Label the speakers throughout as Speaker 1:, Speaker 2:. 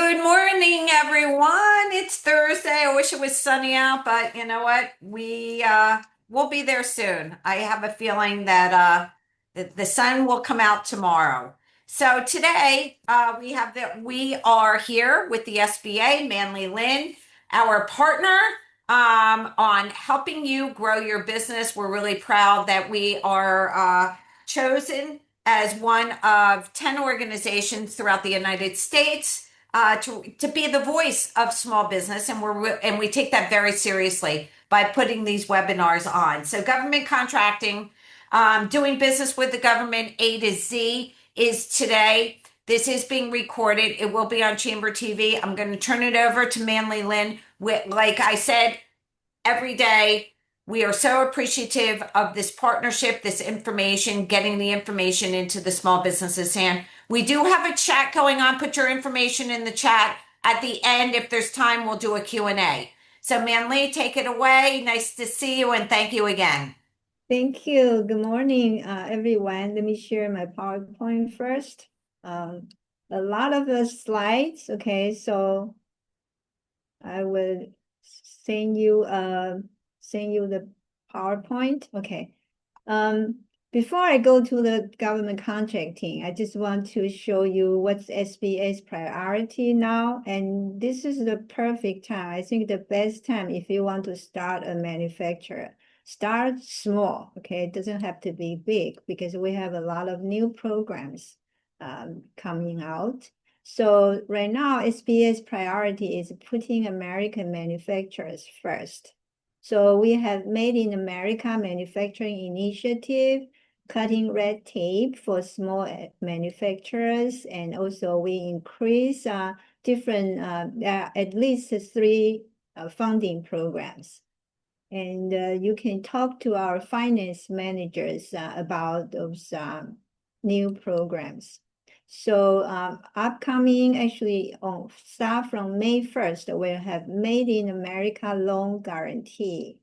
Speaker 1: Good morning, everyone. It's Thursday. I wish it was sunny out, but you know what? We'll be there soon. I have a feeling that the sun will come out tomorrow. So today we are here with the SBA, Manly Lynn, our partner on helping you grow your business. We're really proud that we are chosen as one of 10 organizations throughout the United States to be the voice of small business, and we take that very seriously by putting these webinars on. So, government contracting, doing business with the government A to Z is today. This is being recorded. It will be on Chamber TV. I'm going to turn it over to Manly Lynn. Like I said, every day. We are so appreciative of this partnership, this information, getting the information into the small businesses' hand. We do have a chat going on. Put your information in the chat. At the end, if there's time, we'll do a Q&A. So Manly, take it away. Nice to see you and thank you again.
Speaker 2: Thank you. Good morning, everyone. Let me share my PowerPoint first. A lot of the slides, okay, so I will send you the PowerPoint. Okay. Before I go to the government contracting, I just want to show you what's SBA's priority now. And this is the perfect time. I think the best time if you want to start a manufacturer. Start small, okay? It doesn't have to be big because we have a lot of new programs coming out. So right now, SBA's priority is putting American manufacturers first. So we have Made in America Manufacturing Initiative, cutting red tape for small manufacturers, and also we increase different, at least 3 funding programs. And you can talk to our finance managers about those new programs. So upcoming, actually, start from May 1st, we'll have Made in America Loan Guarantee.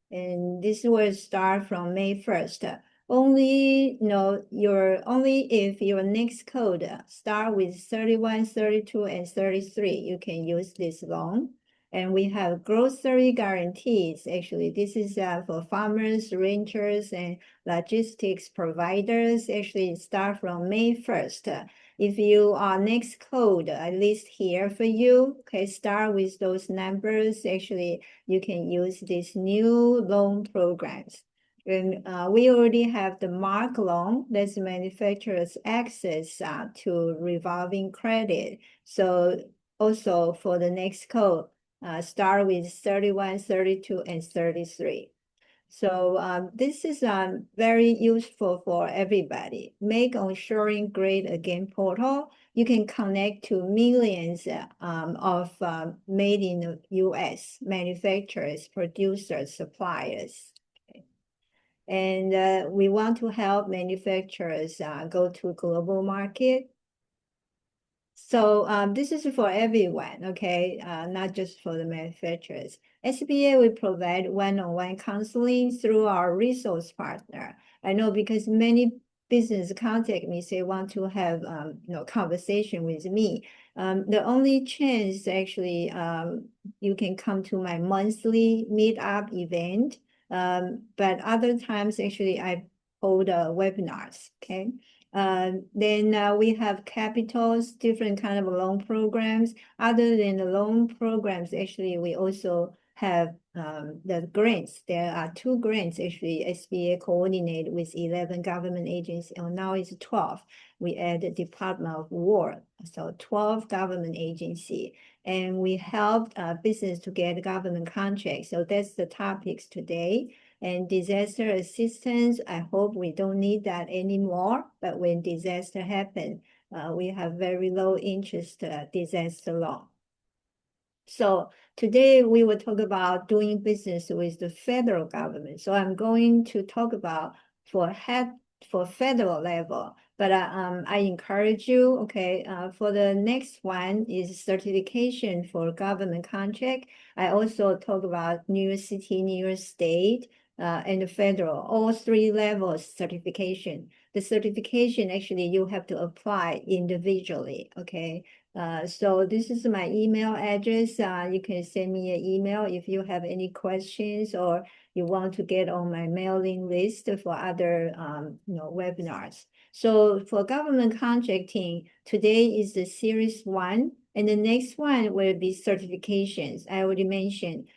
Speaker 2: And this will start from May 1st. Only if your next code start with 31, 32, and 33, you can use this loan. And we have grocery guarantees. Actually, this is for farmers, ranchers, and logistics providers. Actually, start from May 1st. If you are next code, at least here for you, okay, start with those numbers. Actually, you can use these new loan programs. And we already have the MARC loan, that's manufacturers access to revolving credit. So also for the next code, start with 31, 32, and 33. So this is very useful for everybody. Make Onshoring Great Again portal. You can connect to millions of made in the US manufacturers, producers, suppliers. Okay. And we want to help manufacturers go to global market. So this is for everyone, okay, not just for the manufacturers. SBA will provide one-on-one counseling through our resource partner. I know because many business contact me, say want to have conversation with me. The only chance actually you can come to my monthly meetup event, but other times actually I hold webinars, okay. Then we have capitals, different kind of loan programs. Other than the loan programs, actually, we also have the grants. There are 2 grants, actually, SBA coordinated with 11 government agencies, and now it's 12. We add the Department of War, so 12 government agency. And we helped business to get government contracts. So that's the topics today. And disaster assistance, I hope we don't need that anymore. But when disaster happens, we have very low interest disaster loan. So today we will talk about doing business with the federal government. So I'm going to talk about for federal level, but I encourage you, okay, for the next one is certification for government contract. I also talk about New York City, New York State, and the federal, all 3 levels certification. the certification, actually, you have to apply individually, okay? So this is my email address. You can send me an email if you have any questions or you want to get on my mailing list for other webinars. So for government contracting, today is the series 1, and the next one will be certifications. I already mentioned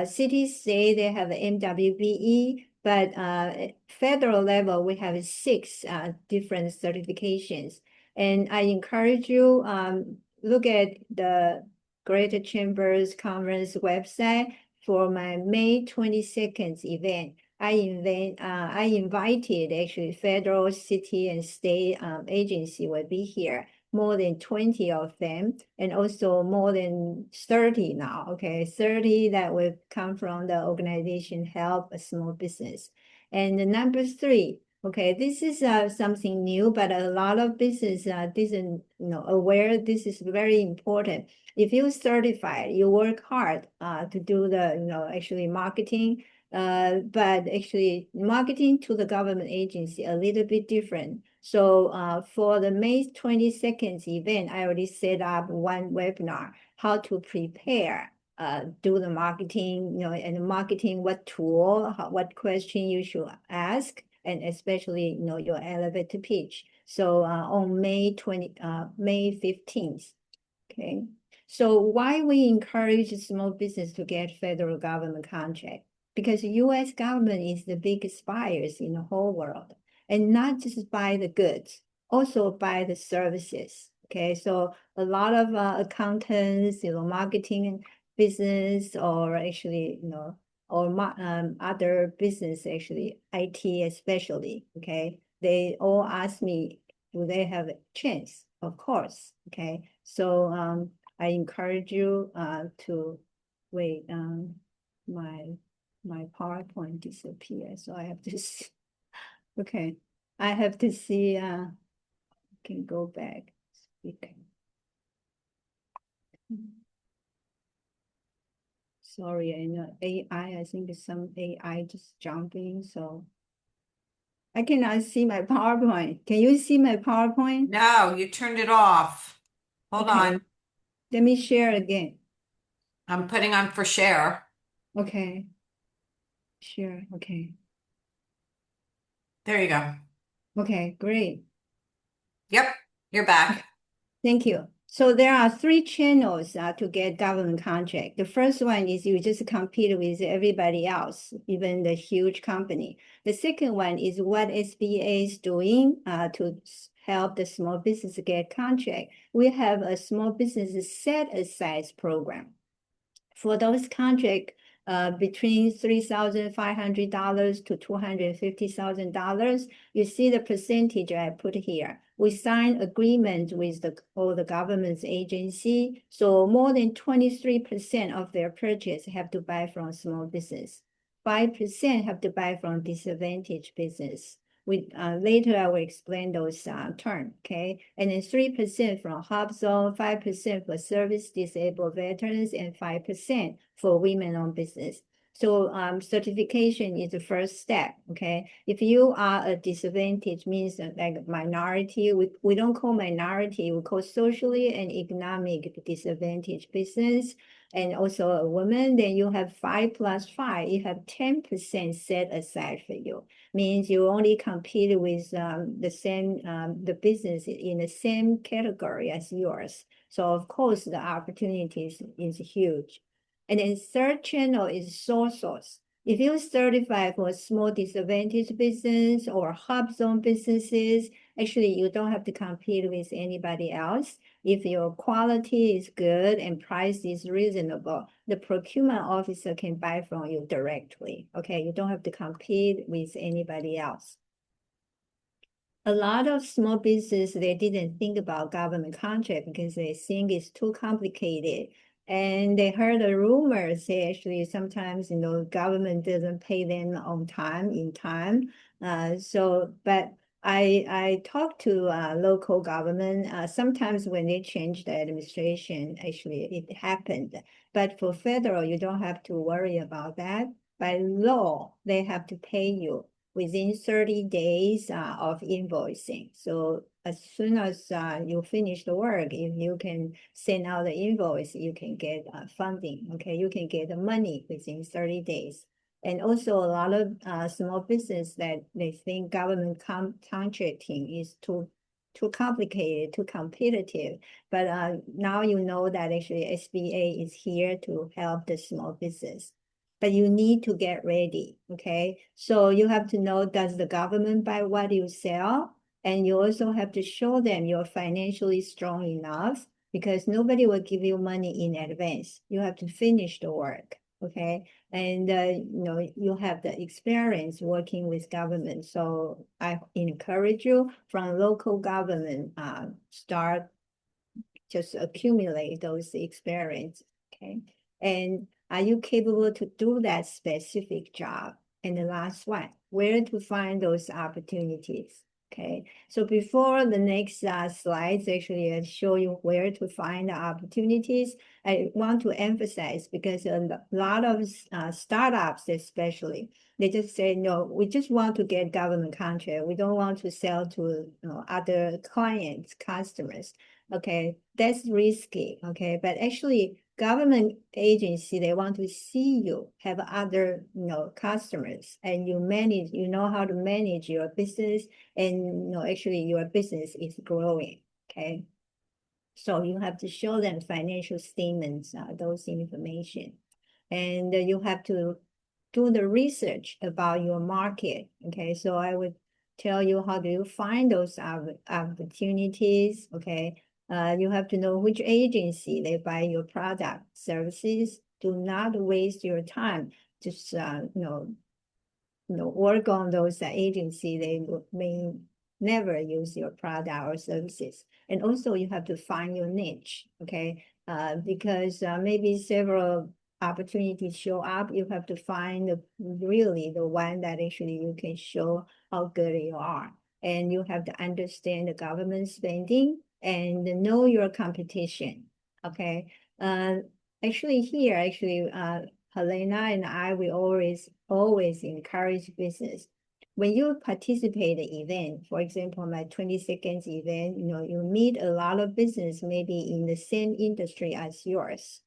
Speaker 2: cities say they have MWBE, but at federal level, we have 6 different certifications. And I encourage you look at the Greater Chambers Conference website for my May 22nd event. I invited actually federal, city, and state agency will be here, more than 20 of them, and also more than 30 now, okay? 30 that will come from the organization Help a Small Business. And the number 3, okay, this is something new, but a lot of business isn't aware this is very important. If you're certified, you work hard to do the actually marketing, but actually marketing to the government agency a little bit different. So for the May 22nd event, I already set up one webinar, how to prepare, do the marketing, and marketing, what tool, what question you should ask, and especially, your elevator pitch. So on May 15th, okay? So why we encourage small business to get federal government contract? Because U.S. government is the biggest buyers in the whole world, and not just buy the goods, also buy the services. Okay, so a lot of accountants, marketing business, or actually, or other business, actually, IT especially, okay, they all ask me, do they have a chance? Of course, okay. So I encourage you to wait. My PowerPoint disappeared, so I have to see. Okay, I have to see. Can go back. Okay. Sorry, I know AI. I think some AI just jumping, so I cannot see my PowerPoint. Can you see my PowerPoint?
Speaker 1: No, you turned it off. Hold
Speaker 2: Okay.
Speaker 1: on.
Speaker 2: Let me share again.
Speaker 1: I'm putting on for share.
Speaker 2: Okay. Sure. Okay.
Speaker 1: There you go.
Speaker 2: Okay, great.
Speaker 1: Yep, you're back.
Speaker 2: Thank you. So there are 3 channels to get government contract. The first one is you just compete with everybody else, even the huge company. The second one is what SBA is doing to help the small business get contract. We have a small business set aside program. For those contract between $3,500 to $250,000, you see the percentage I put here. We sign agreement with all the government's agency, so more than 23% of their purchase have to buy from small business. 5% have to buy from disadvantaged business. Later I will explain those terms, okay? And then 3% from HubZone, 5% for service disabled veterans, and 5% for women-owned business. So certification is the first step, okay? If you are a disadvantaged, means like minority, we don't call minority, we call socially and economic disadvantaged business, and also a woman, then you have 5 plus 5, you have 10% set aside for you. Means you only compete with the same the business in the same category as yours. So of course the opportunities is huge. And then third channel is sole source. If you certify for small disadvantaged business or HubZone businesses, actually you don't have to compete with anybody else. If your quality is good and price is reasonable, the procurement officer can buy from you directly. Okay, you don't have to compete with anybody else. A lot of small business, they didn't think about government contract because they think it's too complicated. And they heard a rumor say actually sometimes, government doesn't pay them on time, in time. But I talked to local government. Sometimes when they change the administration, actually it happened. But for federal, you don't have to worry about that. By law, they have to pay you. within 30 days of invoicing. So as soon as you finish the work, if you can send out the invoice, you can get funding. Okay, you can get the money within 30 days. And also a lot of small business that they think government contracting is too complicated, too competitive. But now you know that actually SBA is here to help the small business. But you need to get ready, okay? So you have to know, does the government buy what you sell? And you also have to show them you're financially strong enough, because nobody will give you money in advance. You have to finish the work, okay? And you have the experience working with government. So I encourage you from local government, start just accumulate those experience, okay? And are you capable to do that specific job? And the last one, where to find those opportunities? Okay, so before the next slides actually show you where to find the opportunities, I want to emphasize, because a lot of startups especially, they just say, no, we just want to get government contract. We don't want to sell to other clients, customers. Okay, that's risky. Okay, but actually government agency, they want to see you have other customers, and you know how to manage your business, and actually your business is growing. Okay, so you have to show them financial statements, those information, and you have to do the research about your market. Okay, so I would tell you, how do you find those opportunities? Okay, you have to know which agency they buy your product, services. Do not waste your time. Just work on those agency. They may never use your product or services. And also you have to find your niche, okay? Because maybe several opportunities show up, you have to find really the one that actually you can show how good you are. And you have to understand the government spending and know your competition, okay? Helena and I, we always encourage business. When you participate in an event, for example, my 20 seconds event, you meet a lot of business maybe in the same industry as yours.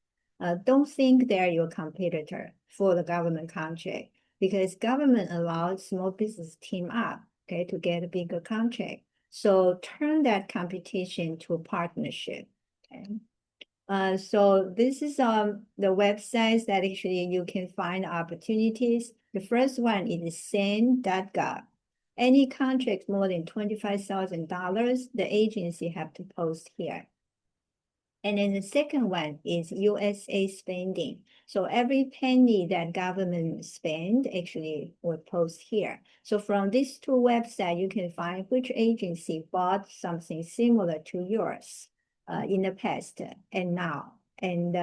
Speaker 2: Don't think they're your competitor for the government contract, because government allows small business team up, okay, to get a bigger contract. So turn that competition to a partnership, okay? So this is the websites that actually you can find opportunities. The first one is SANE.gov. Any contract more than $25,000, the agency have to post here. And then the second one is USA spending. So every penny that government spend actually will post here. So from these two websites, you can find which agency bought something similar to yours in the past and now. And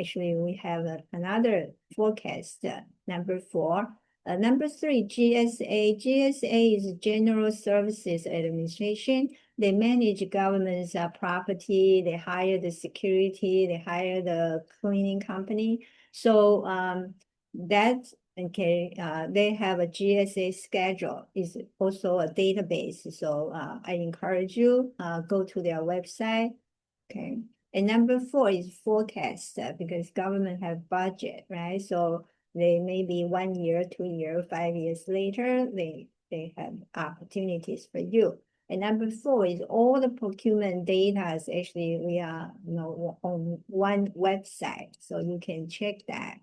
Speaker 2: actually we have another forecast, number 4. Number 3, GSA. GSA is General Services Administration. They manage government's property, they hire the security, they hire the cleaning company. So that's okay. They have a GSA schedule, is also a database. So I encourage you, go to their website. Okay. And number 4 is forecast, because government have budget, right? So they may be 1 year, 2 years, 5 years later, they have opportunities for you. And number 4 is all the procurement data is actually we are on one website, so you can check that.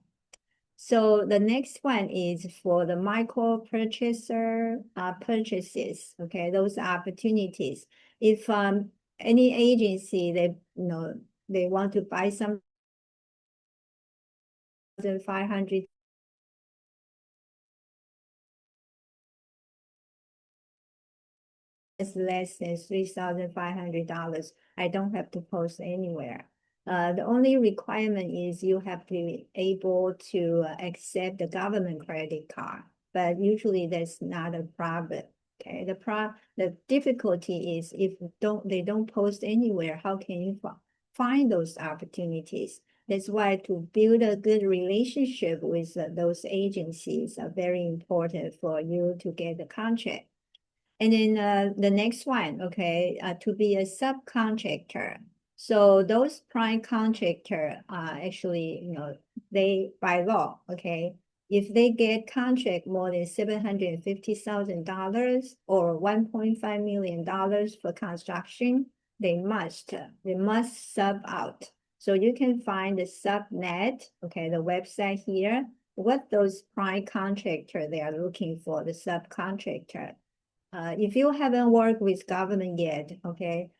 Speaker 2: So the next one is for the micro purchaser purchases. Okay, those opportunities. If any agency they want to buy some 500 is less than $3,500, I don't have to post anywhere. The only requirement is you have to be able to accept the government credit card, but usually that's not a problem. Okay, the difficulty is if they don't post anywhere, how can you find those opportunities? That's why to build a good relationship with those agencies are very important for you to get the contract. And then the next one, okay, to be a subcontractor. So those prime contractor are actually, they by law, okay, if they get contract more than $750,000 or $1.5 million for construction, they must sub out. So you can find the subnet, okay, the website here, what those prime contractor they are looking for, the subcontractor. If you haven't worked with government yet, okay,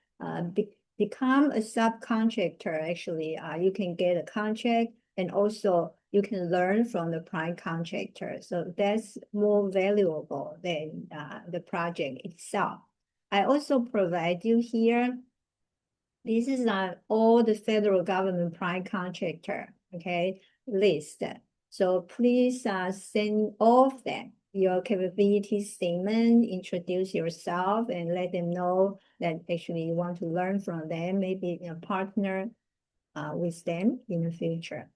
Speaker 2: become a subcontractor. Actually, you can get a contract and also you can learn from the prime contractor. So that's more valuable than the project itself. I also provide you here. This is all the federal government prime contractor, okay, list. So please send all of them your capability statement, introduce yourself, and let them know that actually you want to learn from them, maybe partner with them in the future.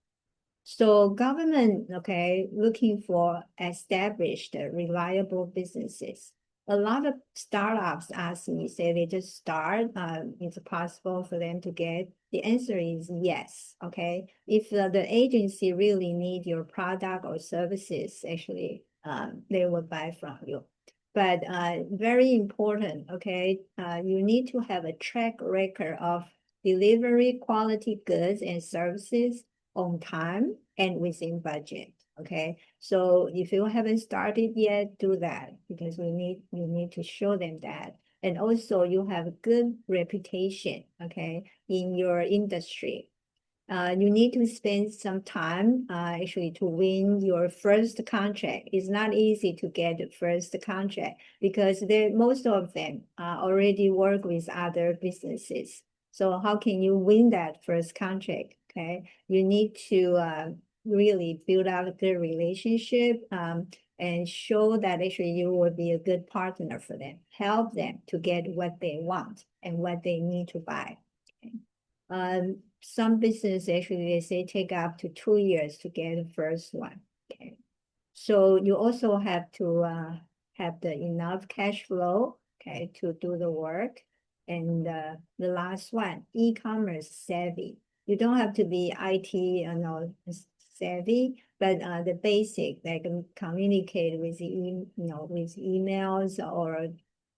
Speaker 2: So government, okay, looking for established, reliable businesses. A lot of startups ask me, say they just start, is it possible for them to get? The answer is yes, okay? If the agency really need your product or services, actually, they will buy from you. But very important, okay? You need to have a track record of delivery quality goods and services on time and within budget. Okay, so if you haven't started yet, do that because you need to show them that. And also you have a good reputation, okay, in your industry. You need to spend some time actually to win your first contract. It's not easy to get the first contract because most of them already work with other businesses. So how can you win that first contract? Okay, you need to really build out a good relationship and show that actually you will be a good partner for them. Help them to get what they want and what they need to buy. Okay. Some business actually they say take up to 2 years to get the first one. Okay, so you also have to have the enough cash flow, okay, to do the work. And the last one, e-commerce savvy. You don't have to be IT, savvy, but the basic, they can communicate with with emails or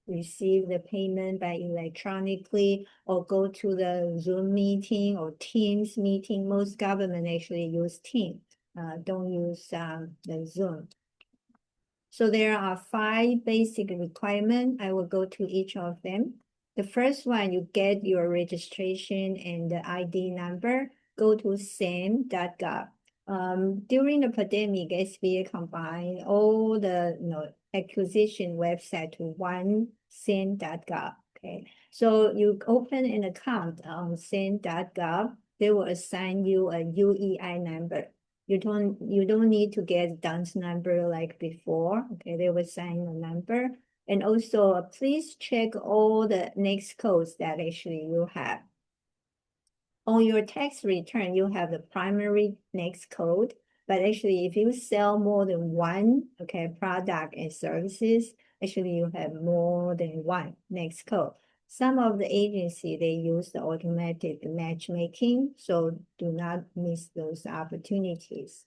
Speaker 2: receive the payment by electronically or go to the Zoom meeting or Teams meeting. Most government actually use Teams, don't use the Zoom. So there are 5 basic requirements. I will go to each of them. The first one, you get your registration and the ID number. Go to sam.gov. During the pandemic, SBA combined all the acquisition website to one sam.gov. Okay, so you open an account on sam.gov. They will assign you a UEI number. You don't need to get DUNS number like before. Okay, they will assign a number. And also, please check all the NAICS codes that actually you have. On your tax return, you have the primary NAICS code, but actually if you sell more than one, okay, product and services, actually you have more than one NAICS code. Some of the agency, they use the automatic matchmaking, so do not miss those opportunities.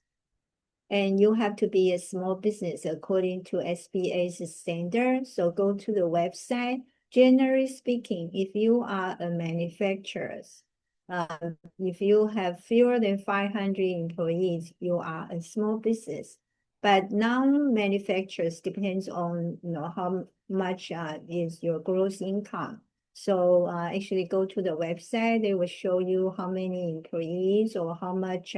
Speaker 2: And you have to be a small business according to SBA's standard. So go to the website. Generally speaking, if you are a manufacturer, if you have fewer than 500 employees, you are a small business. But non-manufacturers depends on how much is your gross income. So actually go to the website. They will show you how many employees or how much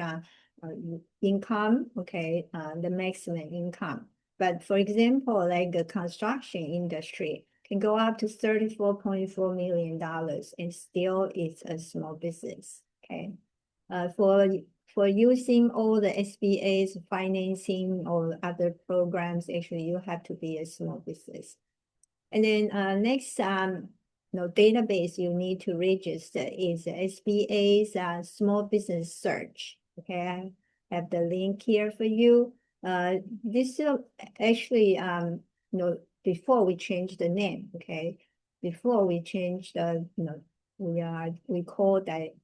Speaker 2: income, okay, the maximum income. But for example, like the construction industry can go up to $34.4 million and still it's a small business, okay? For using all the SBA's financing or other programs, actually you have to be a small business. And then next, database you need to register is SBA's Small Business Search. Okay, I have the link here for you. This actually, before we change the name, okay, before we change the, we call that,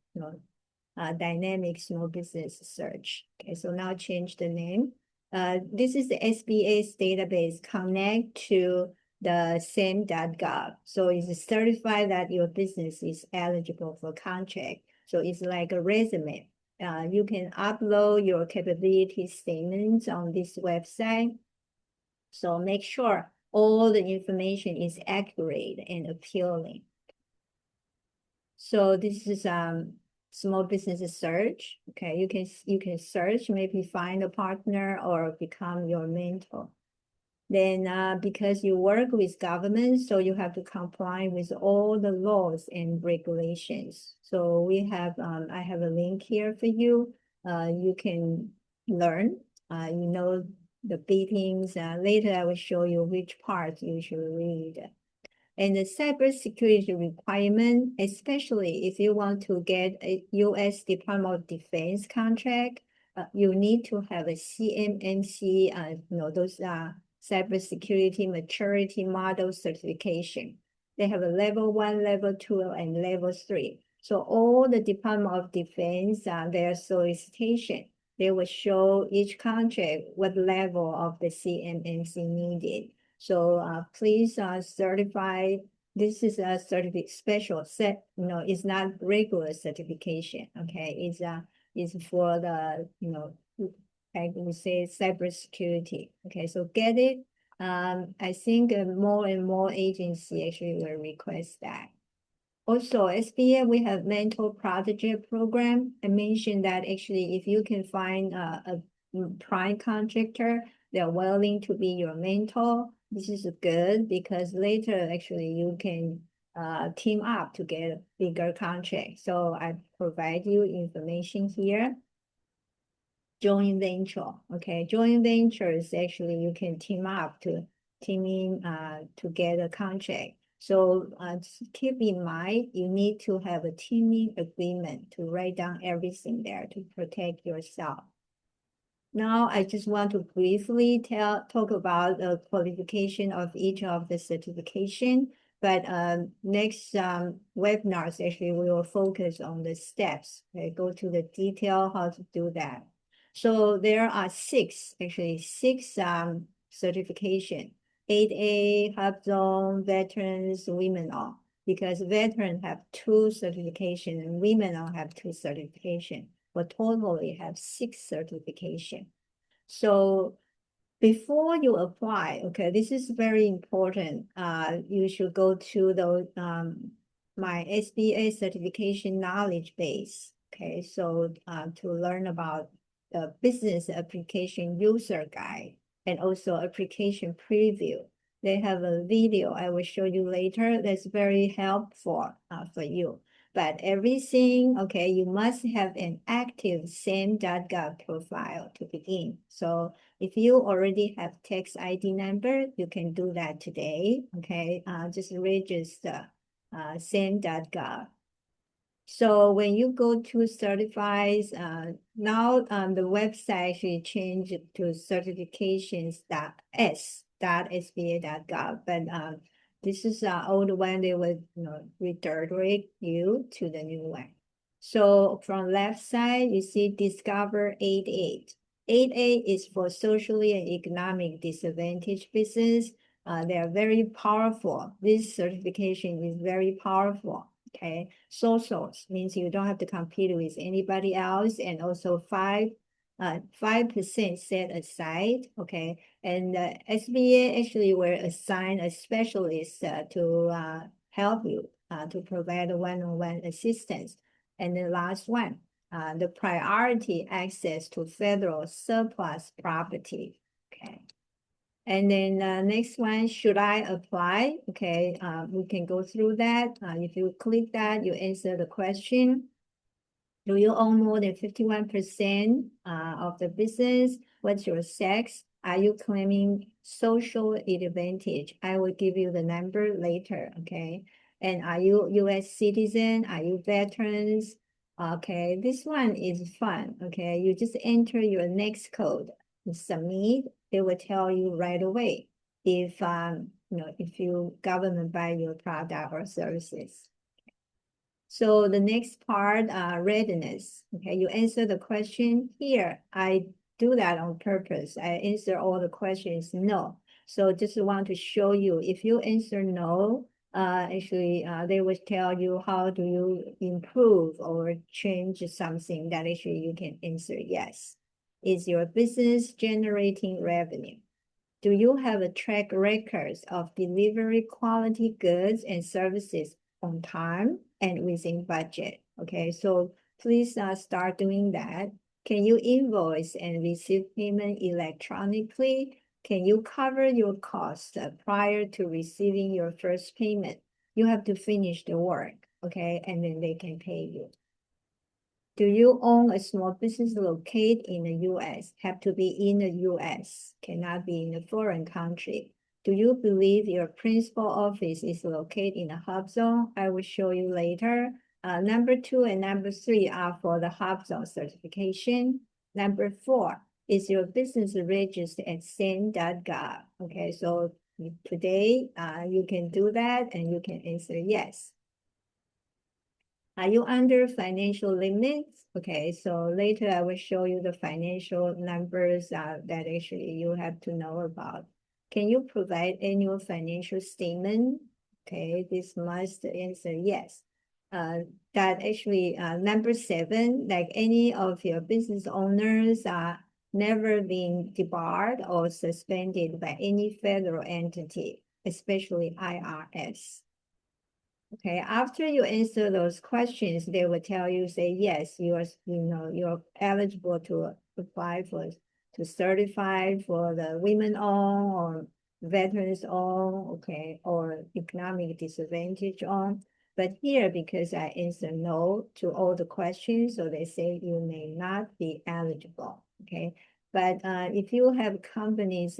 Speaker 2: Dynamic Small Business Search. Okay, so now change the name. This is the SBA's database connect to the SAM.gov. So it's certified that your business is eligible for contract. So it's like a resume. You can upload your capability statements on this website. So make sure all the information is accurate and appealing. So this is small business search. Okay, you can search, maybe find a partner or become your mentor. Then because you work with government, so you have to comply with all the laws and regulations. So we have, I have a link here for you. You can learn, the beatings. Later I will show you which part you should read. And the cybersecurity requirement, especially if you want to get a U.S. Department of Defense contract, you need to have a CMMC, those cybersecurity maturity model certification. They have a level 1, level 2, and level 3. So all the Department of Defense, their solicitation, they will show each contract what level of the CMMC needed. So please certify. This is a special set. It's not regular certification. Okay, it's for the like we say cybersecurity. Okay, so get it. I think more and more agency actually will request that. Also, SBA, we have mentor project program. I mentioned that actually if you can find a prime contractor, they're willing to be your mentor. This is good because later actually you can team up to get a bigger contract. So I provide you information here. Joint venture, okay, joint ventures actually you can team up to get a contract. So keep in mind, you need to have a teaming agreement to write down everything there to protect yourself. Now, I just want to briefly talk about the qualification of each of the certification, but next webinars, actually, we will focus on the steps, okay, go to the detail how to do that. So there are six certification, 8A, HubZone, veterans, women all, because veterans have 2 certification and women all have 2 certification. But totally have 6 certification. So before you apply, okay, this is very important. You should go to the my SBA certification knowledge base. Okay, so to learn about the business application user guide and also application preview. They have a video I will show you later that's very helpful for you. But everything, okay, you must have an active SAM.gov profile to begin. So if you already have tax ID number, you can do that today, okay? Just register SAM.gov. So when you go to certifies, now the website actually changed to certifications.s.sba.gov, but this is an old one. They will redirect you to the new one. So from left side, you see Discover 8A. 8A is for socially and economic disadvantaged business. They are very powerful. This certification is very powerful. Okay, socials means you don't have to compete with anybody else, and also 5% set aside. Okay, and SBA actually will assign a specialist to help you to provide one-on-one assistance. And the last one, the priority access to federal surplus property. Okay. And then next one, should I apply? Okay, we can go through that. If you click that, you answer the question. Do you own more than 51% of the business? What's your sex? Are you claiming social advantage? I will give you the number later, okay? And are you US citizen? Are you veterans? Okay, this one is fun. Okay, you just enter your next code, you submit, they will tell you right away if if you government buy your product or services. So the next part, readiness. Okay, you answer the question here. I do that on purpose. I answer all the questions no. So just want to show you, if you answer no, actually, they will tell you how do you improve or change something that actually you can answer yes. Is your business generating revenue? Do you have a track record of delivery quality goods and services on time and within budget? Okay, so please start doing that. Can you invoice and receive payment electronically? Can you cover your costs prior to receiving your first payment? You have to finish the work, okay, and then they can pay you. Do you own a small business located in the US? Have to be in the US, cannot be in a foreign country. Do you believe your principal office is located in a hub zone? I will show you later. Number 2 and number 3 are for the hub zone certification. Number 4, is your business registered at SAN.gov? Okay, so today you can do that and you can answer yes. Are you under financial limits? Okay, so later I will show you the financial numbers that actually you have to know about. Can you provide annual financial statement? Okay, this must answer yes. That actually number 7, like any of your business owners are never been debarred or suspended by any federal entity, especially IRS. Okay, after you answer those questions, they will tell you, say, yes, you're eligible to apply to certify for the women-owned or veterans-owned, okay, or economic disadvantage-owned. But here, because I answer no to all the questions, so they say you may not be eligible, okay? But if you have companies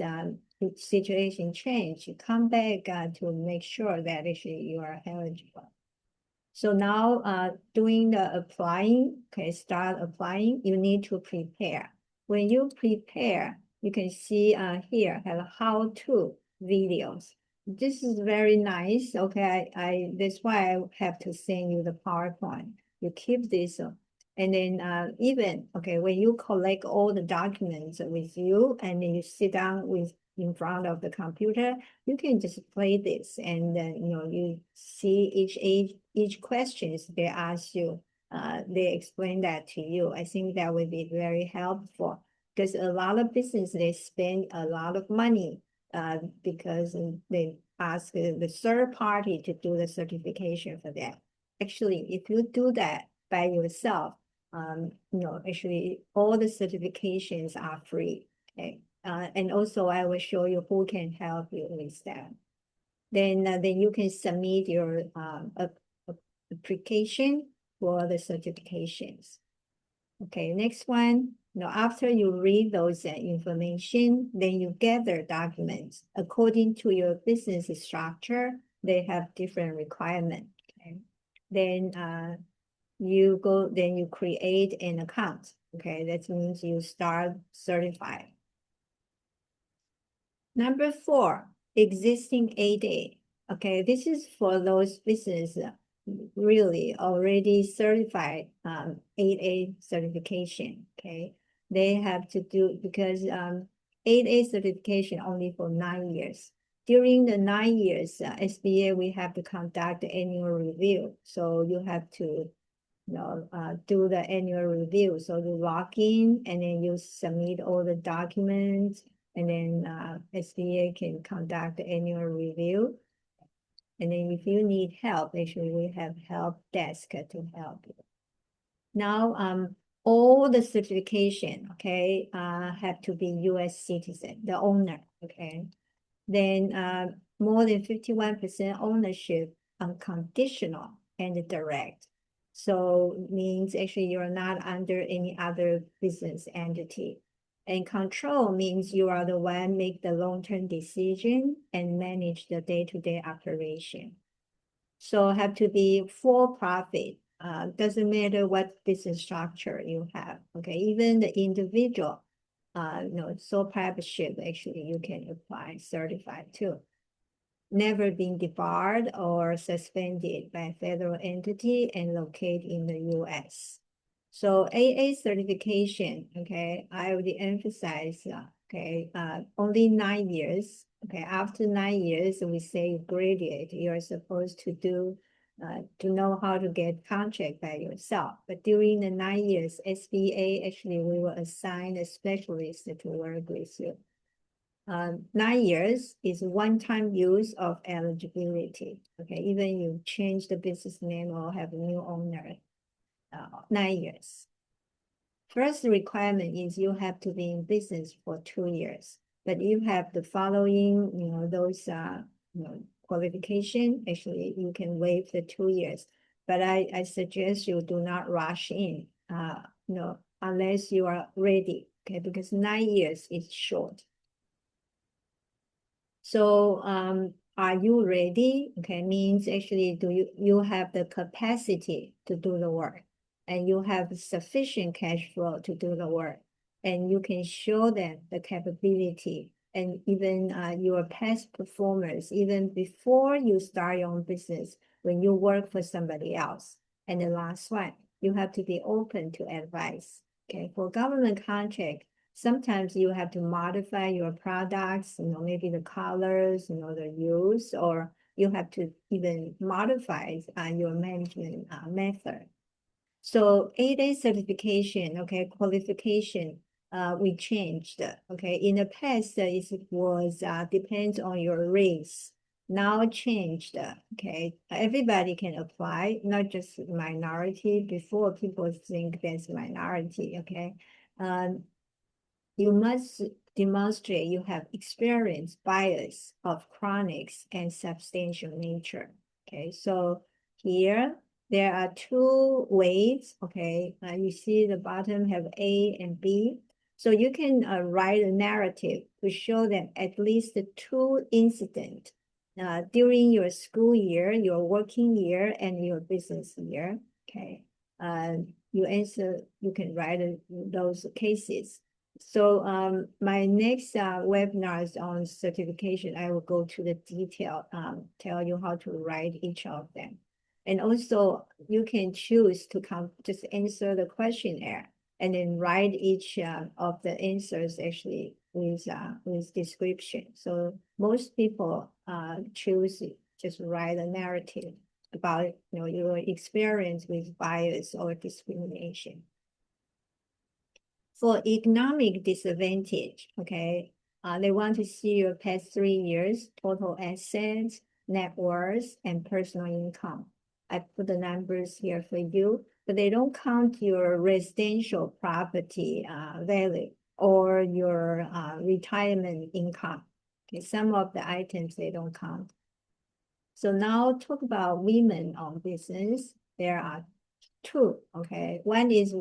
Speaker 2: situation change, you come back to make sure that actually you are eligible. So now doing the applying, okay, start applying, you need to prepare. When you prepare, you can see here have how-to videos. This is very nice. Okay, that's why I have to send you the PowerPoint. You keep this and then even, okay, when you collect all the documents with you and then you sit down in front of the computer, you can just play this and then, you see each questions they ask you, they explain that to you. I think that would be very helpful because a lot of business, they spend a lot of money because they ask the third party to do the certification for them. Actually, if you do that by yourself, actually all the certifications are free. Okay. And also I will show you who can help you with that. Then you can submit your application for the certifications. Okay, next one. After you read those information, then you gather documents according to your business structure. They have different requirements. Okay? Then you create an account. Okay, that means you start certifying. Number 4, existing 8A. Okay, this is for those business really already certified 8A certification. Okay, they have to do because 8A certification only for 9 years. During the 9 years, SBA, we have to conduct the annual review. So you have to do the annual review. So you log in and then you submit all the documents and then SBA can conduct the annual review. And then if you need help, actually we have help desk to help you. Now, all the certification, okay, have to be US citizen, the owner, okay. Then more than 51% ownership unconditional and direct. So it means actually you're not under any other business entity. And control means you are the one make the long-term decision and manage the day-to-day operation. So have to be for profit. Doesn't matter what business structure you have. Okay, even the individual, sole proprietorship, actually you can apply certified too. Never been debarred or suspended by a federal entity and located in the US. So AA certification, okay, I would emphasize, only 9 years. Okay, after 9 years, we say you graduate, you're supposed to do, to know how to get contract by yourself. But during the 9 years, SBA, actually, we will assign a specialist to work with you. 9 years is one-time use of eligibility. Okay, even you change the business name or have a new owner, 9 years. First requirement is you have to be in business for 2 years, but you have the following, those, qualification. Actually, you can waive the 2 years, but I suggest you do not rush in, unless you are ready. Okay, because 9 years is short. So are you ready? Okay, means actually do you have the capacity to do the work, and you have sufficient cash flow to do the work, and you can show them the capability, and even your past performance, even before you start your own business, when you work for somebody else. And the last one, you have to be open to advice. Okay, for government contract, sometimes you have to modify your products, maybe the colors, the use, or you have to even modify your management method. So 8A certification, okay, qualification, we changed. Okay, in the past, it was depends on your race. Now changed. Okay, everybody can apply, not just minority. Before, people think that's minority. Okay, you must demonstrate you have experience bias of chronics and substantial nature. Okay, so here there are 2 ways. Okay, you see the bottom have A and B. So you can write a narrative to show that at least 2 incidents during your school year, your working year, and your business year. Okay, you can write those cases. So my next webinar is on certification. I will go to the detail, tell you how to write each of them. And also you can choose to just answer the questionnaire and then write each of the answers actually with description. So most people choose just write a narrative about your experience with bias or discrimination. For economic disadvantage, okay, they want to see your past 3 years, total assets, net worth, and personal income. I put the numbers here for you, but they don't count your residential property value or your retirement income. Okay, some of the items they don't count. So now talk about women-owned business. There are 2, okay. One is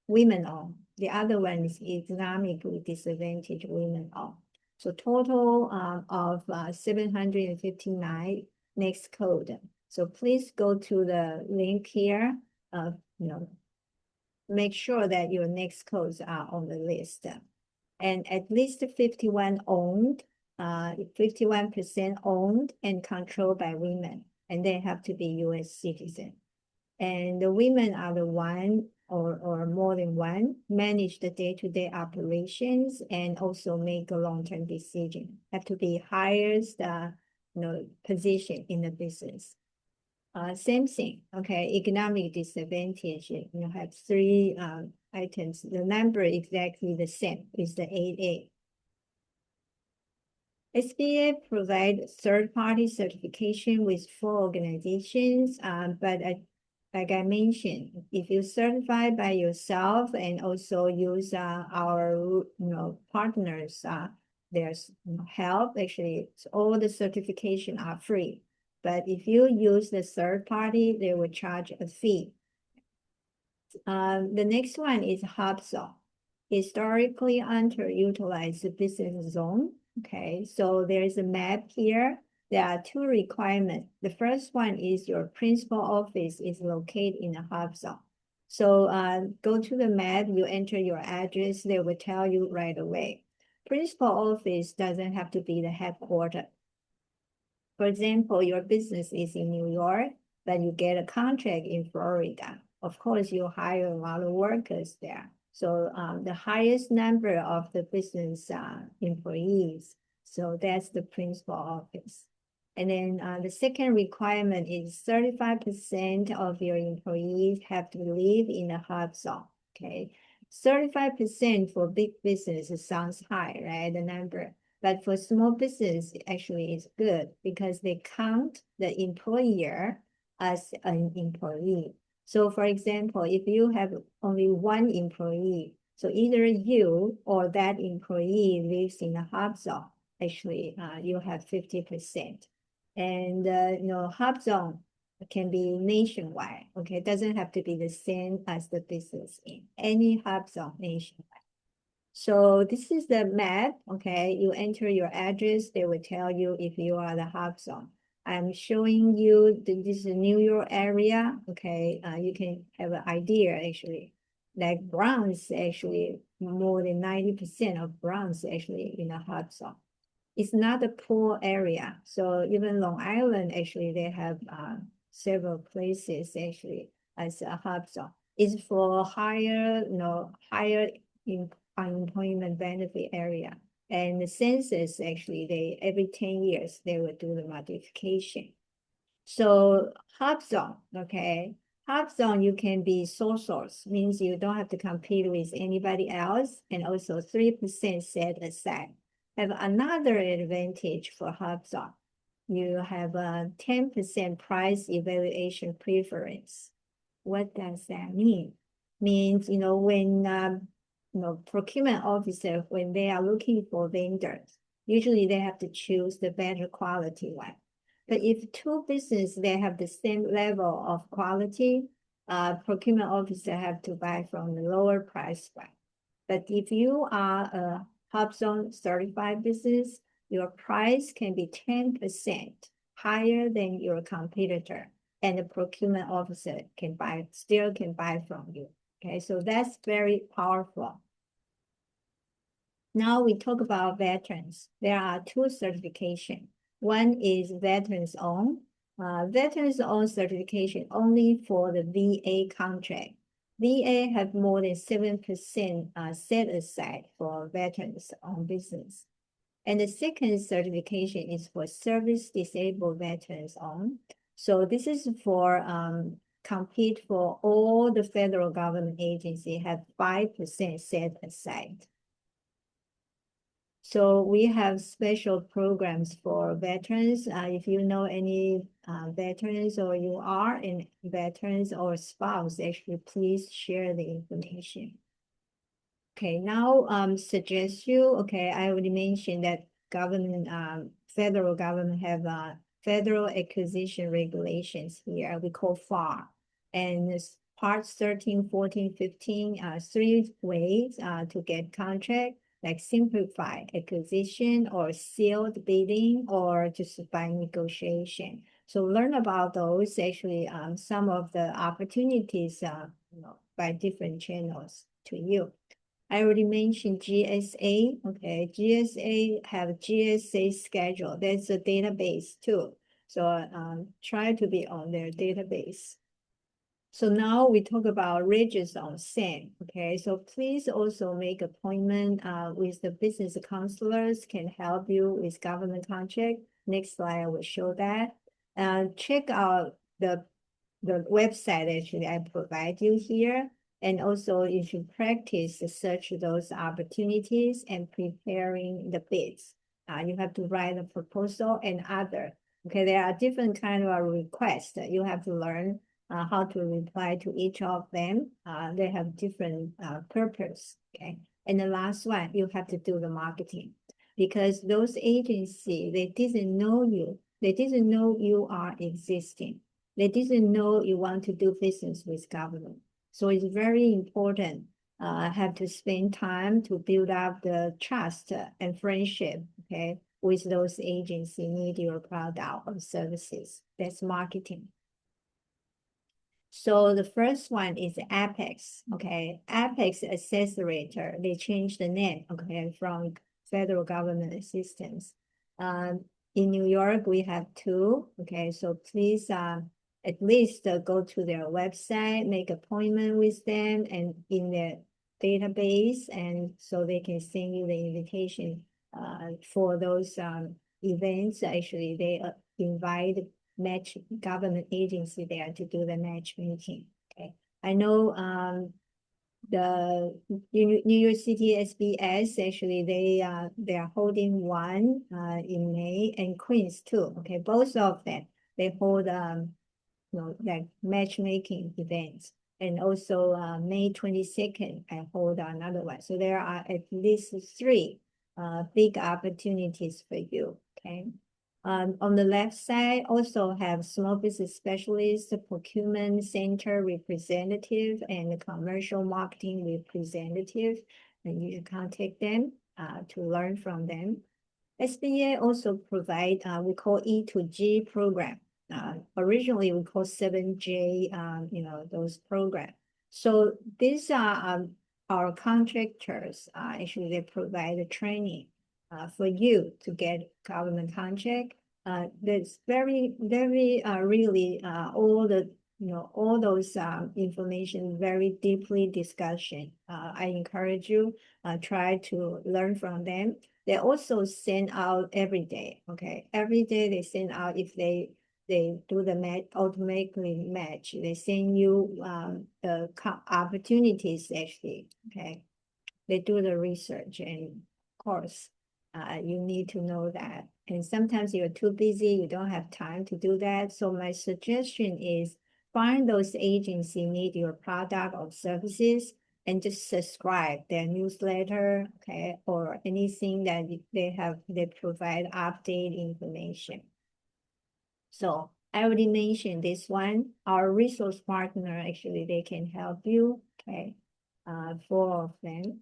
Speaker 2: women-owned. The other one is economically disadvantaged women-owned. So total of 759 next code. So please go to the link here. Make sure that your next codes are on the list. And at least 51 owned, 51% owned and controlled by women, and they have to be US citizen. And the women are the one or more than one manage the day-to-day operations and also make a long-term decision. Have to be highest position in the business. Same thing, okay, economic disadvantage, have 3 items. The number exactly the same is the 8A. SBA provides third-party certification with 4 organizations, but like I mentioned, if you certify by yourself and also use our partners, there's help. Actually, all the certification are free. But if you use the third party, they will charge a fee. The next one is HUBZone, historically underutilized business zone. Okay, so there is a map here. there are two requirements. The first one is your principal office is located in a hub zone. So go to the map, you enter your address, they will tell you right away. Principal office doesn't have to be the headquarters. For example, your business is in New York, but you get a contract in Florida. Of course, you hire a lot of workers there. So the highest number of the business employees. So that's the principal office. And then the second requirement is 35% of your employees have to live in a hub zone. Okay, 35% for big business sounds high, right? The number. But for small business, actually it's good because they count the employer as an employee. So for example, if you have only one employee, so either you or that employee lives in a hub zone, actually you have 50%. And hub zone can be nationwide, okay? It doesn't have to be the same as the business in any hub zone nationwide. So this is the map, okay? You enter your address, they will tell you if you are the hub zone. I'm showing you this is New York area, okay? You can have an idea actually. Like Bronx, actually, more than 90% of Bronx actually in a hub zone. It's not a poor area. So even Long Island, actually, they have several places actually as a hub zone. It's for higher unemployment benefit area. And the census, actually, they every 10 years, they will do the modification. So hub zone, okay? Hub zone, you can be sole source, means you don't have to compete with anybody else, and also 3% set aside. Have another advantage for hub zone. You have a 10% price evaluation preference. What does that mean? Means, when procurement officer, when they are looking for vendors, usually they have to choose the better quality one. But if two businesses, they have the same level of quality, procurement officer have to buy from the lower price one. But if you are a hub zone certified business, your price can be 10% higher than your competitor, and the procurement officer still can buy from you. Okay, so that's very powerful. Now we talk about veterans. There are two certifications. One is veterans owned. Veterans owned certification only for the VA contract. VA have more than 7% set aside for veterans owned business. And the second certification is for service disabled veterans owned. So this is for compete for all the federal government agency have 5% set aside. So we have special programs for veterans. If you know any veterans or you are in veterans or spouse, actually, please share the information. Okay, now suggest you, okay, I already mentioned that government, federal government have federal acquisition regulations here, we call FAR. And this parts 13, 14, 15, 3 ways to get contract, like simplify acquisition or sealed bidding or just by negotiation. So learn about those, actually some of the opportunities by different channels to you. I already mentioned GSA, okay, GSA have GSA schedule. There's a database too. So try to be on their database. So now we talk about Ridgezone SAM, okay? So please also make appointment with the business counselors can help you with government contract. Next slide, I will show that. Check out the website actually I provide you here. And also you should practice search those opportunities and preparing the bids. You have to write a proposal and other. Okay, there are different kind of requests that you have to learn how to reply to each of them. They have different purpose, okay? And the last one, you have to do the marketing because those agencies, they didn't know you. They didn't know you are existing. They didn't know you want to do business with government. So it's very important, have to spend time to build up the trust and friendship, okay, with those agencies need your product or services. That's marketing. So the first one is Apex, okay? Apex Accelerator, they changed the name, okay, from federal government assistance. In New York, we have two, okay? So please at least go to their website, make appointment with them and in their database, and so they can send you the invitation for those events. Actually, they invite government agency there to do the matchmaking. Okay, I know the New York City SBS actually they are holding one in May, and Queens too. Okay, both of them they hold like matchmaking events. And also May 22nd, I hold another one. So there are at least three big opportunities for you, okay? On the left side, also have small business specialist, procurement center representative, and commercial marketing representative. And you should contact them to learn from them. SBA also provide we call E2G program. Originally we call 7J, those programs. So these are our contractors. Actually, they provide the training for you to get government contract. That's very, very really all the all those information very deeply discussion. I encourage you try to learn from them. They also send out every day. Okay, every day they send out if they do the match automatically match. They send you the opportunities actually. Okay, they do the research, and of course you need to know that. And sometimes you're too busy, you don't have time to do that. So my suggestion is find those agencies need your product or services and just subscribe their newsletter, okay, or anything that they provide update information. So I already mentioned this one. Our resource partner, actually, they can help you, okay, 4 of them.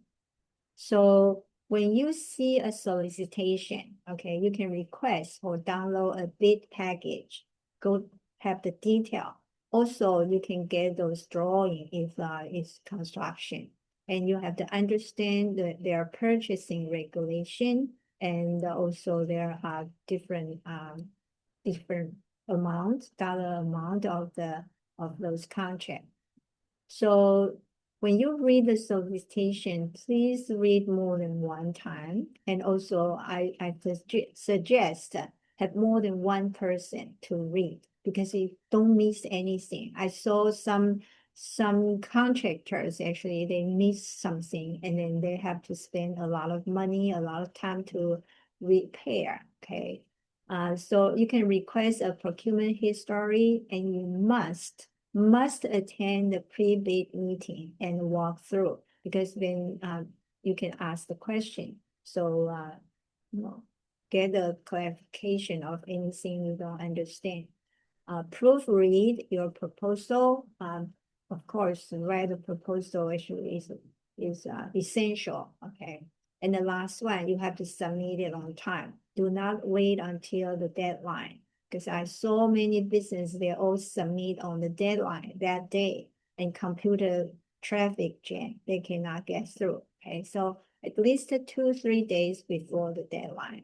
Speaker 2: So when you see a solicitation, okay, you can request or download a bid package, go have the detail. Also, you can get those drawing if it's construction. And you have to understand their purchasing regulation, and also there are different amounts, dollar amount of those contracts. So when you read the solicitation, please read more than one time. And also I suggest have more than one person to read, because you don't miss anything. I saw some contractors actually they miss something, and then they have to spend a lot of money, a lot of time to repair. Okay. So you can request a procurement history, and you must attend the pre-bid meeting and walk through, because then you can ask the question. So get a clarification of anything you don't understand. Proofread your proposal. Of course, write a proposal actually is essential. Okay. And the last one, you have to submit it on time. Do not wait until the deadline, because I saw many businesses, they all submit on the deadline that day, and computer traffic jam, they cannot get through. Okay, so at least 2-3 days before the deadline.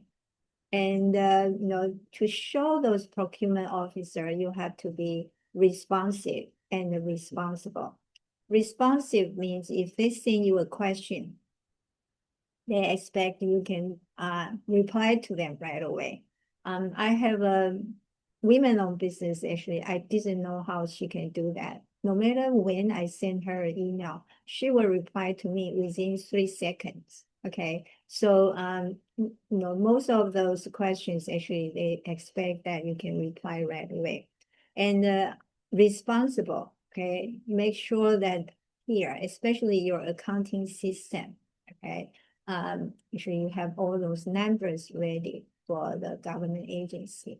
Speaker 2: And to show those procurement officers, you have to be responsive and responsible. Responsive means if they send you a question, they expect you can reply to them right away. I have a women-owned business, actually. I didn't know how she can do that. No matter when I send her an email, she will reply to me within 3 seconds. Okay, so most of those questions, actually, they expect that you can reply right away. And responsible, okay, make sure that here, especially your accounting system, okay, sure you have all those numbers ready for the government agency.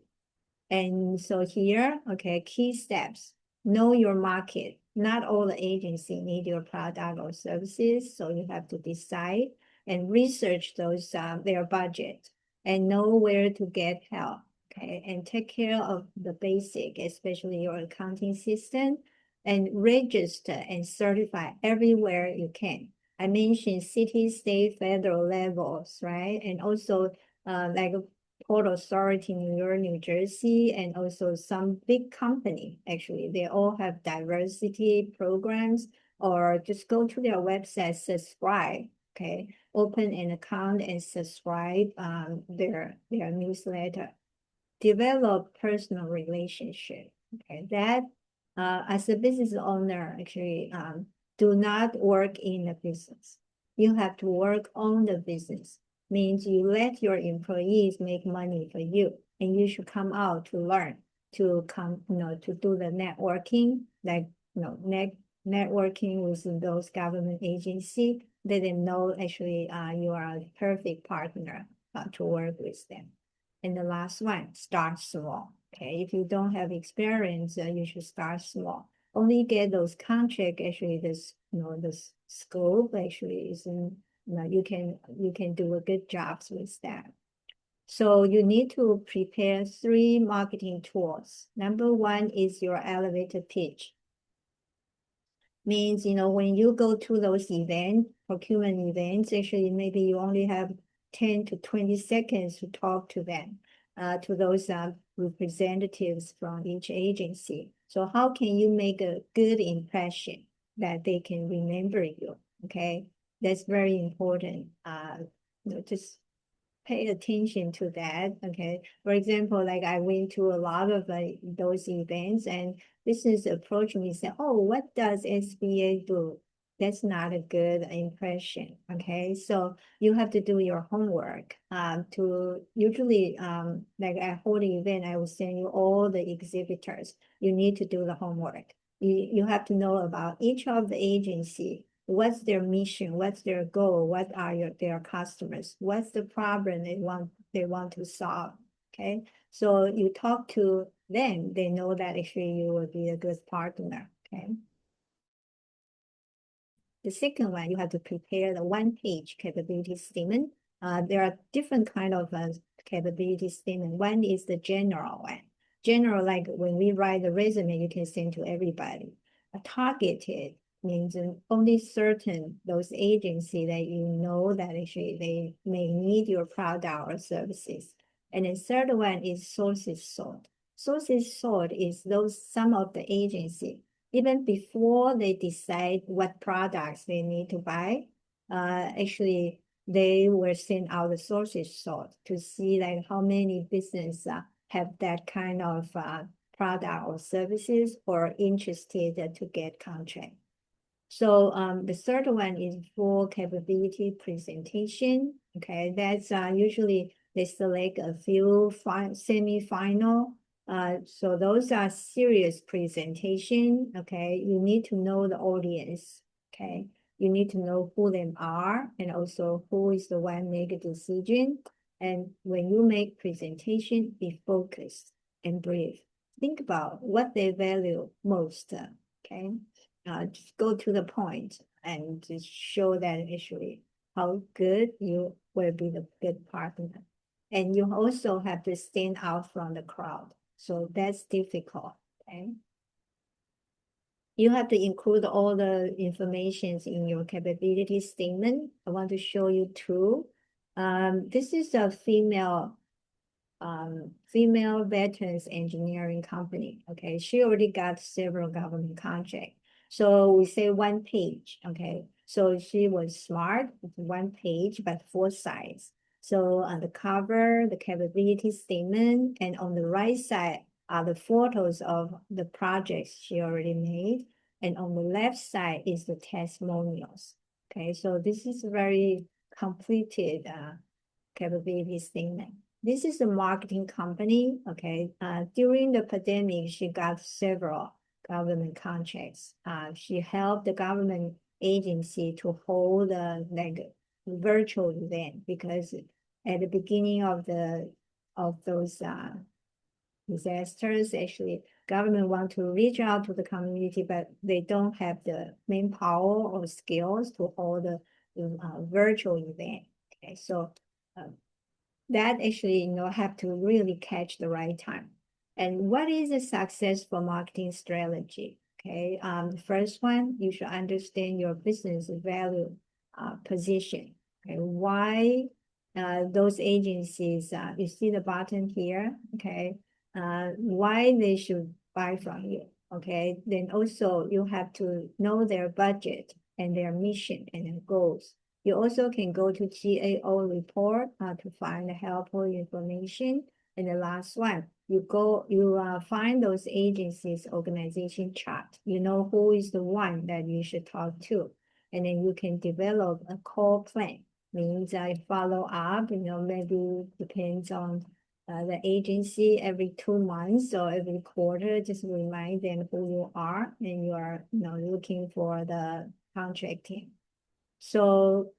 Speaker 2: And so here, okay, key steps, know your market. Not all the agency need your product or services, so you have to decide and research those their budget. and know where to get help, okay? And take care of the basic, especially your accounting system, and register and certify everywhere you can. I mentioned city, state, federal levels, right? And also like Port Authority, New York, New Jersey, and also some big company, actually, they all have diversity programs, or just go to their website, subscribe, okay? Open an account and subscribe their newsletter. Develop personal relationship, okay? That as a business owner, actually, do not work in the business. You have to work on the business. Means you let your employees make money for you, and you should come out to learn, to come, to do the networking, like, networking with those government agency. Let them know actually you are a perfect partner to work with them. And the last one, start small. Okay, if you don't have experience, you should start small. Only get those contract. Actually, this the scope actually is you can do a good job with that. So you need to prepare 3 marketing tools. Number 1 is your elevator pitch. Means when you go to those procurement events, actually maybe you only have 10 to 20 seconds to talk to them, to those representatives from each agency. So how can you make a good impression that they can remember you? Okay, that's very important. Just pay attention to that. Okay, for example, like I went to a lot of those events, and business approach me and say, "Oh, what does SBA do?" That's not a good impression. Okay, so you have to do your homework. To usually, like I hold an event, I will send you all the exhibitors. You need to do the homework. You have to know about each of the agency. What's their mission? What's their goal? What are their customers? What's the problem they want to solve? Okay, so you talk to them, they know that actually you will be a good partner. Okay. The second one, you have to prepare the 1-page capability statement. There are different kind of capability statement. One is the general one. General, like when we write the resume, you can send to everybody. A targeted means only certain those agency that you know that actually they may need your product or services. And the third one is sources sought. Sources sought is some of the agency, even before they decide what products they need to buy, actually they will send out the sources sought to see like how many business have that kind of product or services or interested to get contract. So the third one is full capability presentation. Okay, that's usually they select a few semi-final. So those are serious presentation. Okay, you need to know the audience. Okay, you need to know who they are and also who is the one make a decision. And when you make presentation, be focused and brief. Think about what they value most. Okay. Just go to the point and just show that actually how good you will be the good partner. And you also have to stand out from the crowd. So that's difficult. Okay. You have to include all the information in your capability statement. I want to show you 2. This is a female veterans engineering company. Okay, she already got several government contracts. So we say 1 page. Okay, so she was smart. It's 1 page, but 4 sides. So on the cover, the capability statement, and on the right side are the photos of the projects she already made. And on the left side is the testimonials. Okay, so this is a very completed capability statement. This is a marketing company. Okay, during the pandemic, she got several government contracts. She helped the government agency to hold a virtual event because at the beginning of those disasters, actually government want to reach out to the community, but they don't have the manpower or skills to hold a virtual event. Okay, so that actually, have to really catch the right time. And what is a successful marketing strategy? Okay, the first one, you should understand your business value position. Okay, why those agencies, you see the button here, okay, why they should buy from you. Okay, then also you have to know their budget and their mission and their goals. You also can go to GAO report to find helpful information. And the last one, you find those agencies organization chart. You know who is the one that you should talk to. And then you can develop a call plan. Means I follow up, maybe depends on the agency every 2 months or every quarter, just remind them who you are and you are, looking for the contracting. So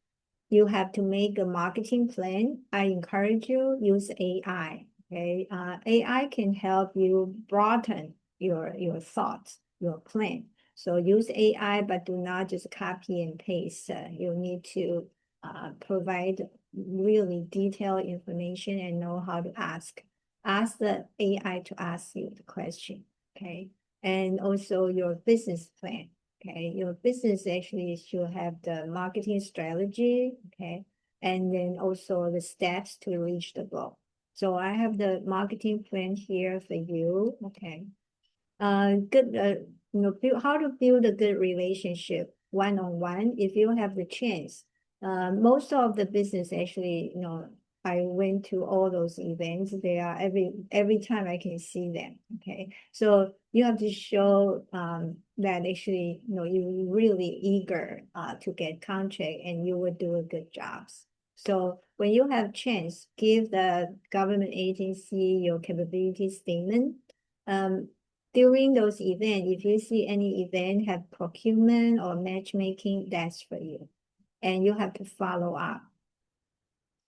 Speaker 2: you have to make a marketing plan. I encourage you use AI. Okay, AI can help you broaden your thoughts, your plan. So use AI, but do not just copy and paste. You need to provide really detailed information and know how to ask. Ask the AI to ask you the question. Okay, and also your business plan. Okay, your business actually should have the marketing strategy, okay, and then also the steps to reach the goal. So I have the marketing plan here for you, okay. Good, how to build a good relationship one-on-one if you have the chance. Most of the business actually, I went to all those events. They are every time I can see them. Okay, so you have to show that actually, you're really eager to get contract and you would do a good job. So when you have chance, give the government agency your capability statement. During those events, if you see any event have procurement or matchmaking, that's for you. And you have to follow up.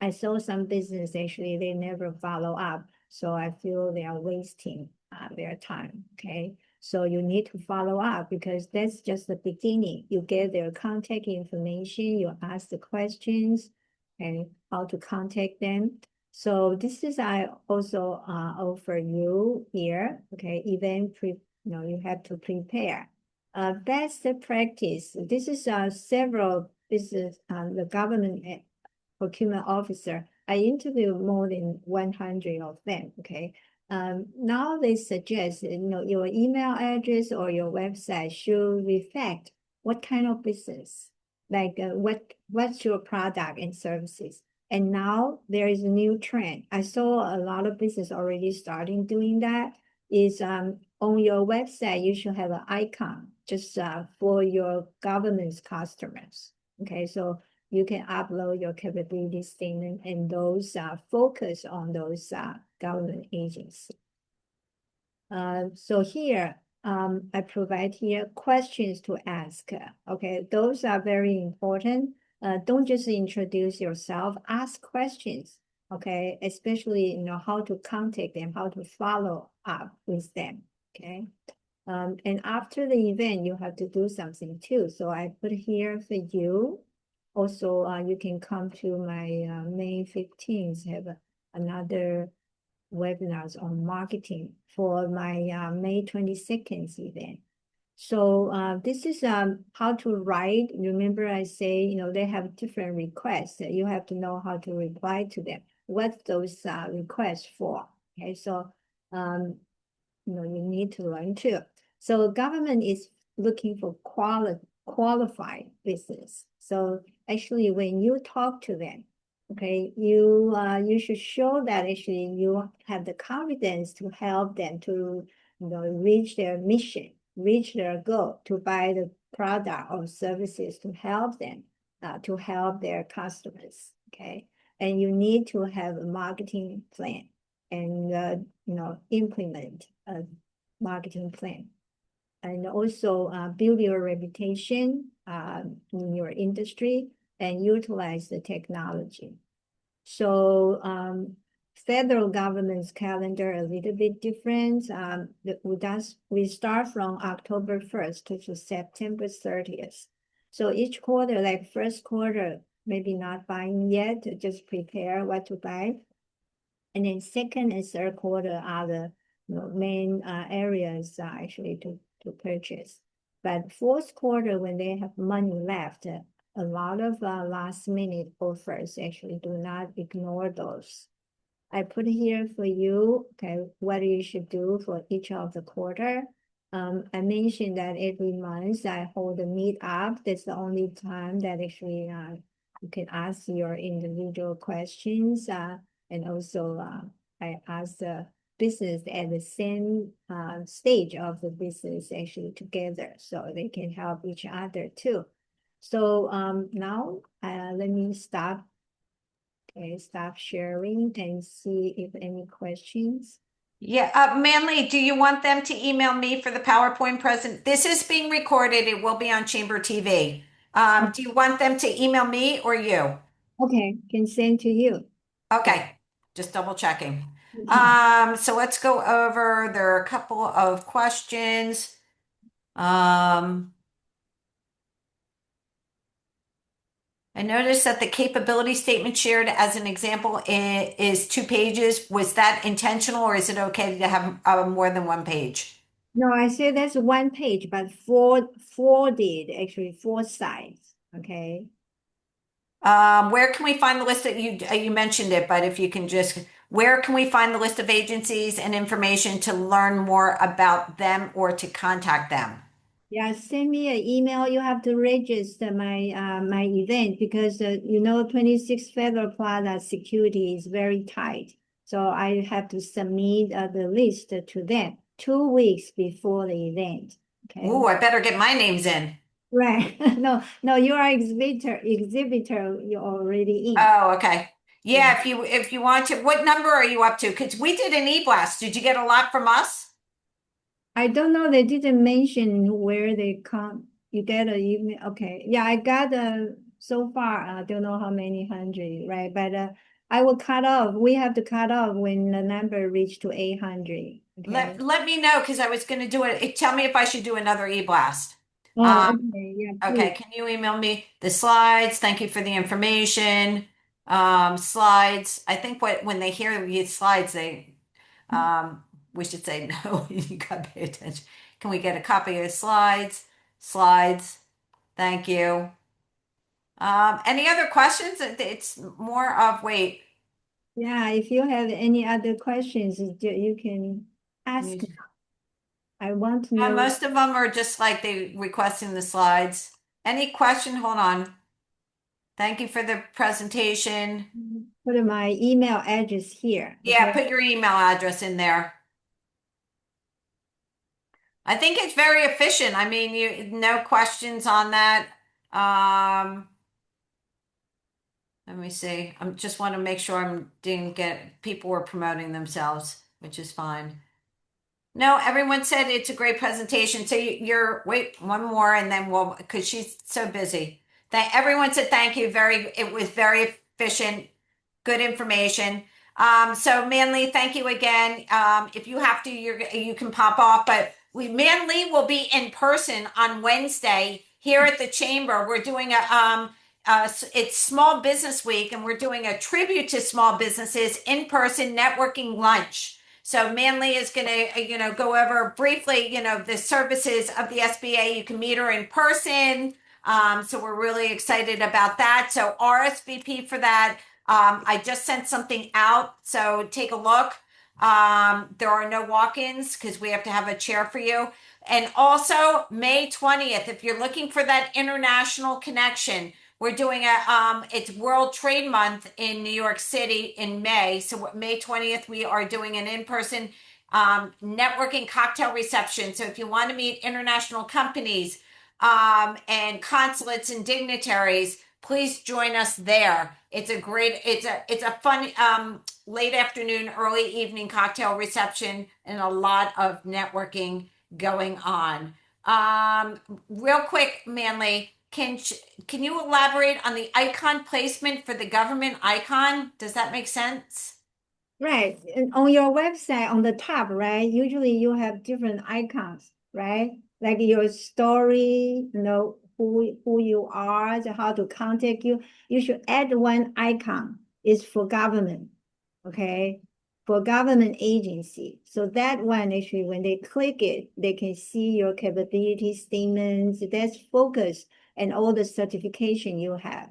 Speaker 2: I saw some business actually, they never follow up. So I feel they are wasting their time, okay? So you need to follow up because that's just the beginning. You get their contact information, you ask the questions and how to contact them. So this is I also offer you here, okay? You have to prepare. Best practice. This is several business, the government procurement officer. I interviewed more than 100 of them. Okay. Now they suggest, your email address or your website should reflect what kind of business, like what's your product and services. And now there is a new trend. I saw a lot of business already starting doing that. Is on your website, you should have an icon just for your government's customers. Okay, so you can upload your capability statement and those focus on those government agencies. So here, I provide here questions to ask. Okay, those are very important. Don't just introduce yourself, ask questions. Okay, especially, how to contact them, how to follow up with them. Okay. And after the event, you have to do something too. So I put here for you. Also, you can come to my May 15th, have another webinars on marketing for my May 22nd event. So this is how to write. Remember I say, they have different requests that you have to know how to reply to them. What those requests for, okay? So, you need to learn too. So government is looking for qualified business. So actually, when you talk to them, okay, you should show that actually you have the confidence to help them to reach their mission, reach their goal, to buy the product or services to help them, to help their customers. Okay, and you need to have a marketing plan and implement a marketing plan. And also build your reputation in your industry and utilize the technology. So federal government's calendar a little bit different. We start from October 1st to September 30th. So each quarter, like first quarter, maybe not buying yet, just prepare what to buy. And then second and third quarter are the main areas actually to purchase. But fourth quarter, when they have money left, a lot of last minute offers, actually do not ignore those. I put here for you, okay, what you should do for each of the quarter. I mentioned that every month I hold a meet up. That's the only time that actually you can ask your individual questions. And also I ask the business at the same stage of the business actually together, so they can help each other too. So now let me stop. Okay, stop sharing and see if any questions.
Speaker 1: Yeah, Manley, do you want them to email me for the PowerPoint present? This is being recorded. It will be on Chamber TV. Do you want them to email me or you?
Speaker 2: Okay, can send to you.
Speaker 1: Okay, just double checking.
Speaker 2: Okay.
Speaker 1: So let's go over, there are a couple of questions. I noticed that the capability statement shared as an example is 2 pages. Was that intentional or is it okay to have more than one page?
Speaker 2: No, I said that's one page, but four did actually 4 sides. Okay.
Speaker 1: Where can we find the list that you mentioned it, but if you can just, where can we find the list of agencies and information to learn more about them or to contact them?
Speaker 2: Yeah, send me an email. You have to register my my event because 26 Federal Plaza security is very tight. So I have to submit the list to them 2 weeks before the event. Okay.
Speaker 1: Ooh, I better get my names in.
Speaker 2: Right. No, no, you are exhibitor, you're already in.
Speaker 1: Oh, okay.
Speaker 2: Yeah.
Speaker 1: Yeah, if you want to, what number are you up to? Because we did an e-blast. Did you get a lot from us?
Speaker 2: I don't know, they didn't mention where they come. You get a email. Okay. Yeah, I got so far, I don't know how many hundred, right? But I will cut off. We have to cut off when the number reach to 800. Okay.
Speaker 1: Let me know because I was going to do it. Tell me if I should do another e-blast.
Speaker 2: Oh,
Speaker 1: Um,
Speaker 2: okay. Yeah,
Speaker 1: okay,
Speaker 2: please.
Speaker 1: can you email me the slides? Thank you for the information. Slides. I think when they hear the slides, um, we should say no. You got to pay attention. Can we get a copy of the slides? Slides. Thank you. Any other questions? It's more of wait.
Speaker 2: Yeah, if you have any other questions, you can ask. I want to
Speaker 1: Yeah,
Speaker 2: know.
Speaker 1: most of them are just like they requesting the slides. Any question? Hold on. Thank you for the presentation.
Speaker 2: Put my email address here.
Speaker 1: Yeah,
Speaker 2: Okay.
Speaker 1: put your email address in there. I think it's very efficient. I mean, no questions on that. Um, Let me see. I just want to make sure I didn't get people were promoting themselves, which is fine. No, everyone said it's a great presentation. So you're wait one more, and then we'll because she's so busy. Thank everyone said thank you. It was very efficient, good information. So Manly, thank you again. If you have to, you can pop off, but Manly will be in person on Wednesday here at the chamber. We're doing it's Small Business Week, and we're doing a tribute to small businesses in person networking lunch. So Manly is going to, go over briefly, the services of the SBA. You can meet her in person. So we're really excited about that. So RSVP for that. I just sent something out, so take a look. There are no walk-ins because we have to have a chair for you. And also May 20th, if you're looking for that international connection, we're doing it's World Trade Month in New York City in May. So May 20th, we are doing an in-person networking cocktail reception. So if you want to meet international companies and consulates and dignitaries, please join us there. It's a fun late afternoon, early evening cocktail reception and a lot of networking going on. Real quick, Manly, can you elaborate on the icon placement for the government icon? Does that make sense?
Speaker 2: Right. And on your website, on the top, right? Usually you have different icons, right? Like your story, who you are, how to contact you. You should add one icon. It's for government. Okay. for government agency. So that one actually, when they click it, they can see your capability statements, that's focus and all the certification you have.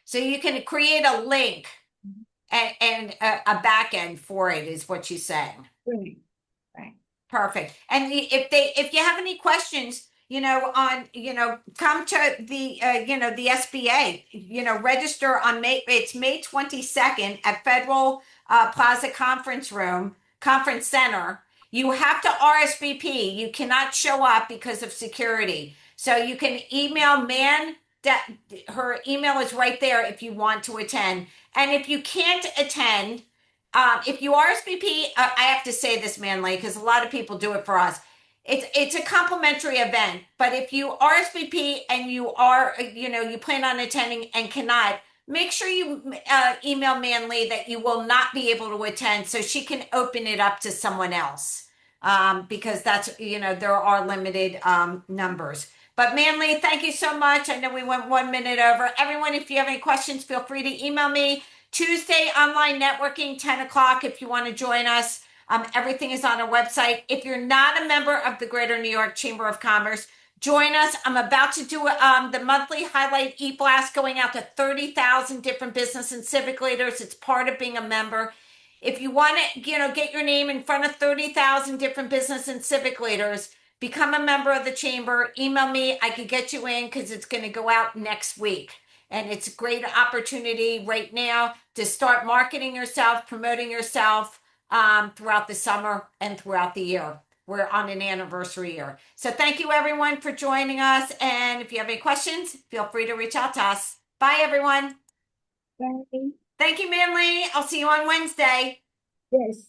Speaker 1: So you can create a link and a back end for it is what you're saying.
Speaker 2: Right. Right.
Speaker 1: Perfect. And if you have any questions, come to the the SBA, register on it's May 22nd at Federal Plaza Conference Center. You have to RSVP. You cannot show up because of security. So you can email her email is right there if you want to attend. And if you can't attend, if you RSVP, I have to say this, Manley, because a lot of people do it for us. It's a complimentary event, but if you RSVP and you plan on attending and cannot, make sure you email Manley that you will not be able to attend, so she can open it up to someone else. Because that's there are limited numbers. But Manley, thank you so much. I know we went 1 minute over. Everyone, if you have any questions, feel free to email me. Tuesday, online networking, 10 o'clock, if you want to join us. Everything is on our website. If you're not a member of the Greater New York Chamber of Commerce, join us. I'm about to do the monthly highlight e-blast going out to 30,000 different business and civic leaders. It's part of being a member. If you want to, get your name in front of 30,000 different business and civic leaders, become a member of the chamber. Email me. I could get you in because it's going to go out next week. And it's a great opportunity right now to start marketing yourself, promoting yourself throughout the summer and throughout the year. We're on an anniversary year. So thank you everyone for joining us. And if you have any questions, feel free to reach out to us. Bye everyone.
Speaker 2: Bye.
Speaker 1: Thank you, Manley. I'll see you on Wednesday.
Speaker 2: Yes.